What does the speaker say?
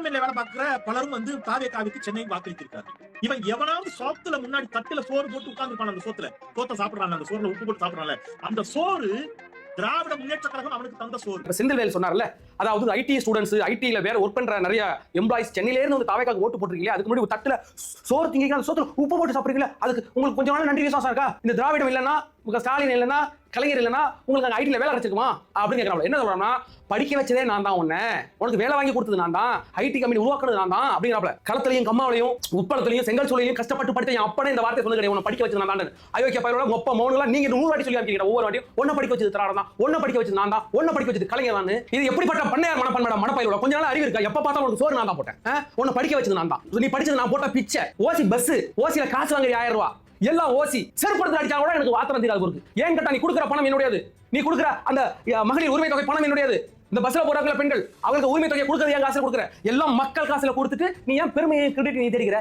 சிஎம்எல்ஏ வேலை பார்க்கிற பலரும் வந்து தாவேகாவுக்கு சென்னை வாக்களித்திருக்காரு. இவன் எவனாவது சோத்துல முன்னாடி தட்டுல சோறு போட்டு உட்கார்ந்துருப்பான். அந்த சோத்தை சாப்பிடுறாங்க, அந்த சோறுல உப்பு போட்டு சாப்பிடுறாங்க. அந்த சோறு திராவிட முன்னேற்ற கழகம் அவனுக்கு தந்த சோறு. செந்தில்வேல் சொன்னார்ல, அதாவது ஐடி ஸ்டூடெண்ட்ஸ், ஐடில வேற ஒர்க் பண்ற நிறைய எம்ப்ளாயிஸ் சென்னையில இருந்து வந்து தாவேக்காக்கு ஓட்டு போட்டுருக்கீங்க. அதுக்கு முன்னாடி தட்டுல சோறு திங்க, அந்த சோத்துல உப்பு போட்டு சாப்பிடுறீங்களா? அதுக்கு உங்களுக்கு கொஞ்சம் நாள் நன்றி விசுவாசம் இருக்கா? இந்த திராவிடம் இல்லைன்னா, ஸ்டாலின் இல்லைன்னா, கலைஞர் இல்லைன்னா உங்களுக்கு அங்க ஐடில வேலை கிடைச்சிருக்குமா அப்படின்னு கேட்கறாங்க. என்ன சொல்றாங்கன்னா, படிக்க வச்சதே நான் தான், உனக்கு வேலை வாங்கி கொடுத்தது நான் தான், ஐடி கம்பெனி உருவாக்குறது நான் தான் அப்படிங்கிறாப்ல. களத்திலையும் கம்மாவிலையும் உப்பளத்திலையும் செங்கல் சூளையும் கஷ்டப்பட்டு படித்த என் அப்பனே இந்த வார்த்தை சொன்னது கிடையாது. படிக்க வச்சது நான் தான். அயோக்கிய பயிரோட ஒப்ப மௌனங்களா நீங்க 100 வாட்டி சொல்லி அமைக்கிறீங்க. ஒவ்வொரு வாட்டியும் ஒன்ன படிக்க வச்சது திராவிடம் தான், ஒன்ன படிக்க வச்சது நான் தான், ஒன்ன படிக்க வச்சது கலைஞர் தான். இது எப்படிப்பட்ட பண்ணையார் மனப்பன்மேட மனப்பயிரோட கொஞ்ச நாள் அறிவு இருக்கா? எப்ப பார்த்தா உனக்கு சோறு நான் தான் போட்டேன், உன்ன படிக்க வச்சது நான் தான், நீ படிச்சது நான் போட்ட பிச்சை. ஓசி பஸ், ஓசியில காசு வாங்குற 1000 ரூபாய் எல்லாம் ஓசி. செருப்படுத்து அடிச்சா கூட எனக்கு வாத்திரம் தீராது இருக்கு. ஏன் கேட்டா, நீ கொடுக்குற பணம் என்னுடையது, நீ கொடுக்குற அந்த மகளிர் உரிமை தொகை பணம் என்னுடையது. இந்த பஸ்ல போறாங்களா பெண்கள், அவங்களுக்கு உரிமை தொகை கொடுக்கறது என் காசுல கொடுக்குற, எல்லாம் மக்கள் காசுல கொடுத்துட்டு நீ ஏன் பெருமையை கிரெடிட் நீ தெரிகிற?